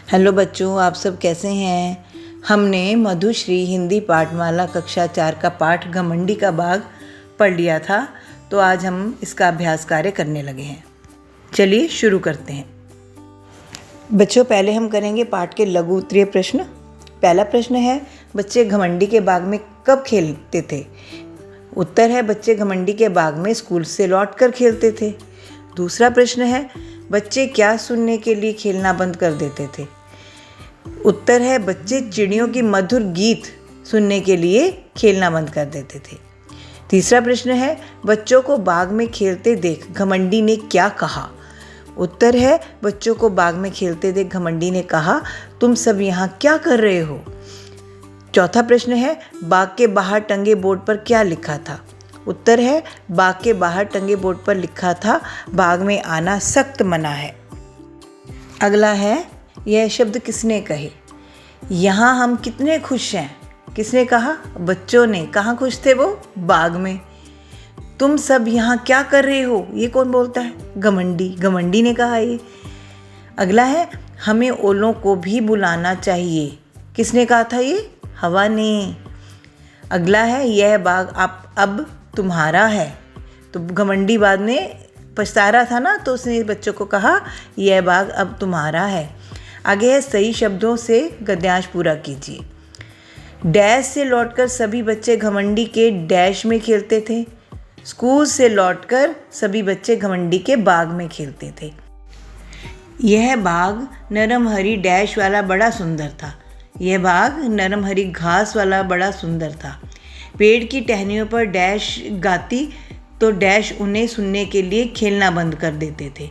Hello बच्चों, आप सब कैसे हैं। हमने मधुश्री हिंदी पाठमाला कक्षा 4 का पाठ घमंडी का बाग पढ़ लिया था, तो आज हम इसका अभ्यास कार्य करने लगे हैं। चलिए शुरू करते हैं। बच्चों, पहले हम करेंगे पाठ के लघु उत्तरीय प्रश्न। पहला प्रश्न है, बच्चे घमंडी के बाग में कब खेलते थे। उत्तर है, बच्चे घमंडी के बाग में स्कूल से लौटकर खेलते थे। दूसरा प्रश्न है, बच्चे क्या सुनने के लिए खेलना बंद कर देते थे। उत्तर है, बच्चे चिड़ियों की मधुर गीत सुनने के लिए खेलना बंद कर देते थे। तीसरा प्रश्न है, बच्चों को बाग में खेलते देख घमंडी ने क्या कहा। उत्तर है, बच्चों को बाग में खेलते देख घमंडी ने कहा, तुम सब यहाँ क्या कर रहे हो। चौथा प्रश्न है, बाग के बाहर टंगे बोर्ड पर क्या लिखा था। उत्तर है, बाग के बाहर टंगे बोर्ड पर लिखा था, बाग में आना सख्त मना है। अगला है, यह शब्द किसने कहे। यहाँ हम कितने खुश हैं। किसने कहा। बच्चों ने। कहाँ खुश थे वो। बाग में। तुम सब यहाँ क्या कर रहे हो, ये कौन बोलता है। घमंडी। घमंडी ने कहा ये। अगला है, हमें ओलों को भी बुलाना चाहिए। किसने कहा था ये। हवा ने। अगला है, यह बाग अब तुम्हारा है। तो घमंडी बाद में पछता रहा था ना, तो उसने बच्चों को कहा, यह बाग अब तुम्हारा है। आगे है, सही शब्दों से गद्यांश पूरा कीजिए। डैश से लौटकर सभी बच्चे घमंडी के डैश में खेलते थे। स्कूल से लौटकर सभी बच्चे घमंडी के बाग में खेलते थे। यह बाग नरम हरी डैश वाला बड़ा सुंदर था। यह बाग नरम हरी घास वाला बड़ा सुंदर था। पेड़ की टहनियों पर डैश गाती तो डैश उन्हें सुनने के लिए खेलना बंद कर देते थे।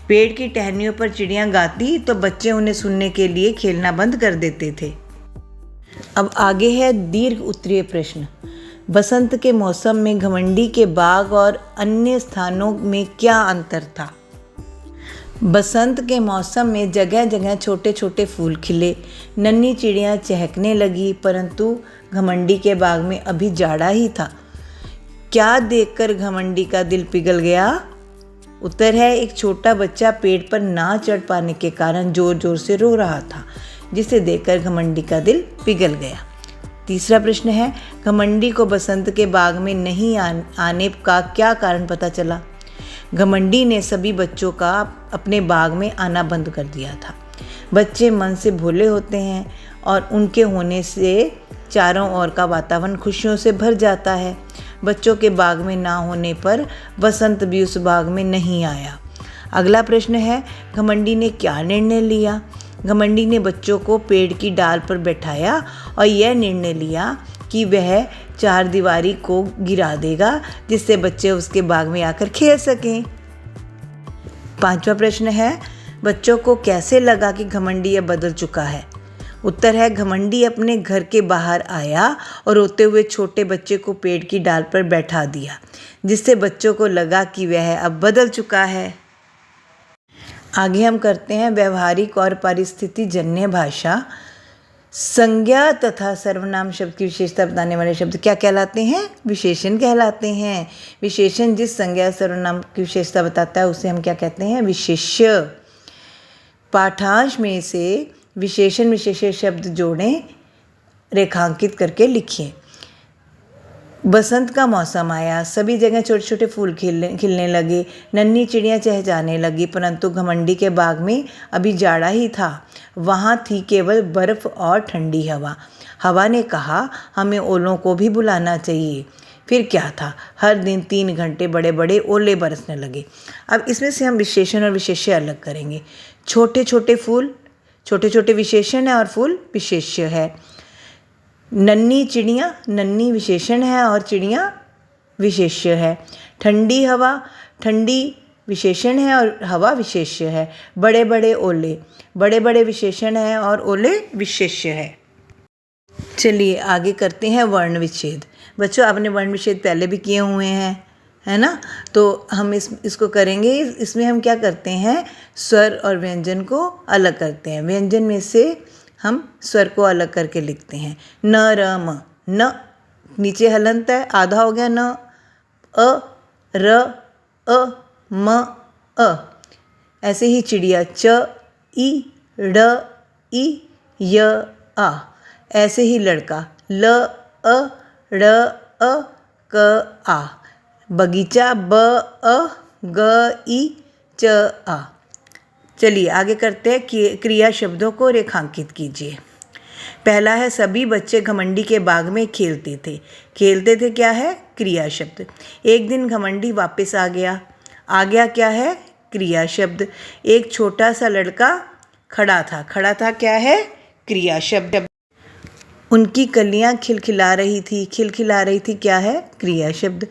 पेड़ की टहनियों पर चिड़ियाँ गाती तो बच्चे उन्हें सुनने के लिए खेलना बंद कर देते थे। अब आगे है दीर्घ उत्तरीय प्रश्न। बसंत के मौसम में घमंडी के बाग और अन्य स्थानों में क्या अंतर था। बसंत के मौसम में जगह जगह छोटे छोटे फूल खिले, नन्ही चिड़ियाँ चहकने लगी, परंतु घमंडी के बाग में अभी जाड़ा ही था। क्या देखकर घमंडी का दिल पिघल गया। उत्तर है, एक छोटा बच्चा पेड़ पर ना चढ़ पाने के कारण जोर जोर से रो रहा था, जिसे देखकर घमंडी का दिल पिघल गया। तीसरा प्रश्न है, घमंडी को बसंत के बाग में नहीं आने का क्या कारण पता चला। घमंडी ने सभी बच्चों का अपने बाग में आना बंद कर दिया था। बच्चे मन से भोले होते हैं और उनके होने से चारों ओर का वातावरण खुशियों से भर जाता है। बच्चों के बाग में ना होने पर बसंत भी उस बाग में नहीं आया। अगला प्रश्न है, घमंडी ने क्या निर्णय लिया। घमंडी ने बच्चों को पेड़ की डाल पर बैठाया और यह निर्णय लिया कि वह चारदीवारी को गिरा देगा, जिससे बच्चे उसके बाग में आकर खेल सकें। पांचवा प्रश्न है, बच्चों को कैसे लगा कि घमंडी अब बदल चुका है। उत्तर है, घमंडी अपने घर के बाहर आया और रोते हुए छोटे बच्चे को पेड़ की डाल पर बैठा दिया, जिससे बच्चों को लगा कि वह अब बदल चुका है। आगे हम करते हैं व्यवहारिक और परिस्थिति जन्य भाषा। संज्ञा तथा सर्वनाम शब्द की विशेषता बताने वाले शब्द क्या कहलाते हैं। विशेषण कहलाते हैं। विशेषण जिस संज्ञा सर्वनाम की विशेषता बताता है उसे हम क्या कहते हैं, विशेष्य। पाठांश में से विशेषण विशेष्य शब्द जोड़ें, रेखांकित करके लिखिए। बसंत का मौसम आया, सभी जगह छोटे छोटे फूल खिलने लगे, नन्ही चिड़ियाँ चहचहाने लगी, परंतु घमंडी के बाग में अभी जाड़ा ही था। वहाँ थी केवल बर्फ़ और ठंडी हवा। हवा ने कहा, हमें ओलों को भी बुलाना चाहिए। फिर क्या था, हर दिन 3 घंटे बड़े बड़े ओले बरसने लगे। अब इसमें से हम विशेषण और विशेष्य अलग करेंगे। छोटे छोटे फूल छोटे छोटे विशेषण है और फूल विशेष्य है। नन्ही चिड़ियाँ नन्ही विशेषण है और चिड़ियाँ विशेष्य है। ठंडी हवा ठंडी विशेषण है और हवा विशेष्य है। बड़े बड़े ओले बड़े बड़े विशेषण है और ओले विशेष्य है। चलिए आगे करते हैं वर्ण विच्छेद। बच्चों, आपने वर्ण विच्छेद पहले भी किए हुए हैं, है ना। तो हम इसको करेंगे। इसमें हम क्या करते हैं, स्वर और व्यंजन को अलग करते हैं। व्यंजन में से हम स्वर को अलग करके लिखते हैं। न र म, न नीचे हलंत है, आधा हो गया न। अ र अ म अ। ऐसे ही चिड़िया च ई ड़ ई य आ। ऐसे ही लड़का ल अ ड़ अ क आ। बगीचा ब अ ग ई च आ। चलिए आगे करते हैं कि क्रिया शब्दों को रेखांकित कीजिए। पहला है सभी बच्चे घमंडी के बाग में खेलते थे। खेलते थे क्या है? क्रिया शब्द। एक दिन घमंडी वापस आ गया। आ गया क्या है? क्रिया शब्द। एक छोटा सा लड़का खड़ा था। खड़ा था क्या है? क्रिया शब्द। उनकी कलियां खिलखिला रही थी। खिलखिला रही थी क्या है? क्रिया शब्द।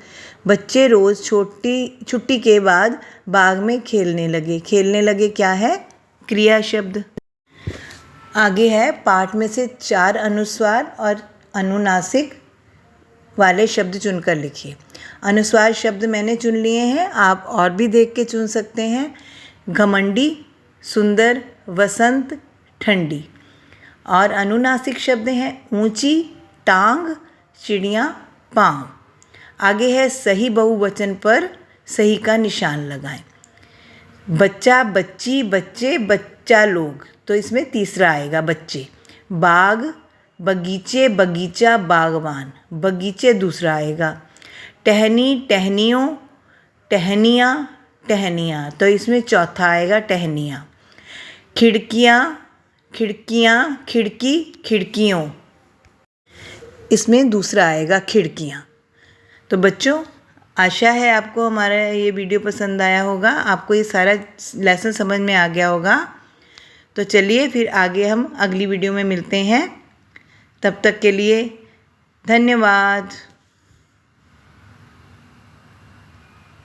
बच्चे रोज़ छुट्टी के बाद बाग में खेलने लगे। खेलने लगे क्या है? क्रिया शब्द। आगे है पाठ में से 4 अनुस्वार और अनुनासिक वाले शब्द चुनकर लिखिए। अनुस्वार शब्द मैंने चुन लिए हैं, आप और भी देख के चुन सकते हैं। घमंडी, सुंदर, वसंत, ठंडी। और अनुनासिक शब्द हैं ऊंची, टांग, चिड़िया, पाँव। आगे है सही बहुवचन पर सही का निशान लगाएं। बच्चा, बच्ची, बच्चे, बच्चा लोग, तो इसमें तीसरा आएगा बच्चे। बाग, बगीचे, बगीचा, बागवान, बगीचे दूसरा आएगा। टहनी, टहनियों, टहनियाँ, टहनियाँ, तो इसमें चौथा आएगा टहनियाँ। खिड़कियाँ, खिड़कियाँ, खिड़की, खिड़कियों, इसमें दूसरा आएगा खिड़कियाँ। तो बच्चों, आशा है आपको हमारा ये वीडियो पसंद आया होगा, आपको ये सारा लेसन समझ में आ गया होगा। तो चलिए फिर आगे हम अगली वीडियो में मिलते हैं। तब तक के लिए धन्यवाद।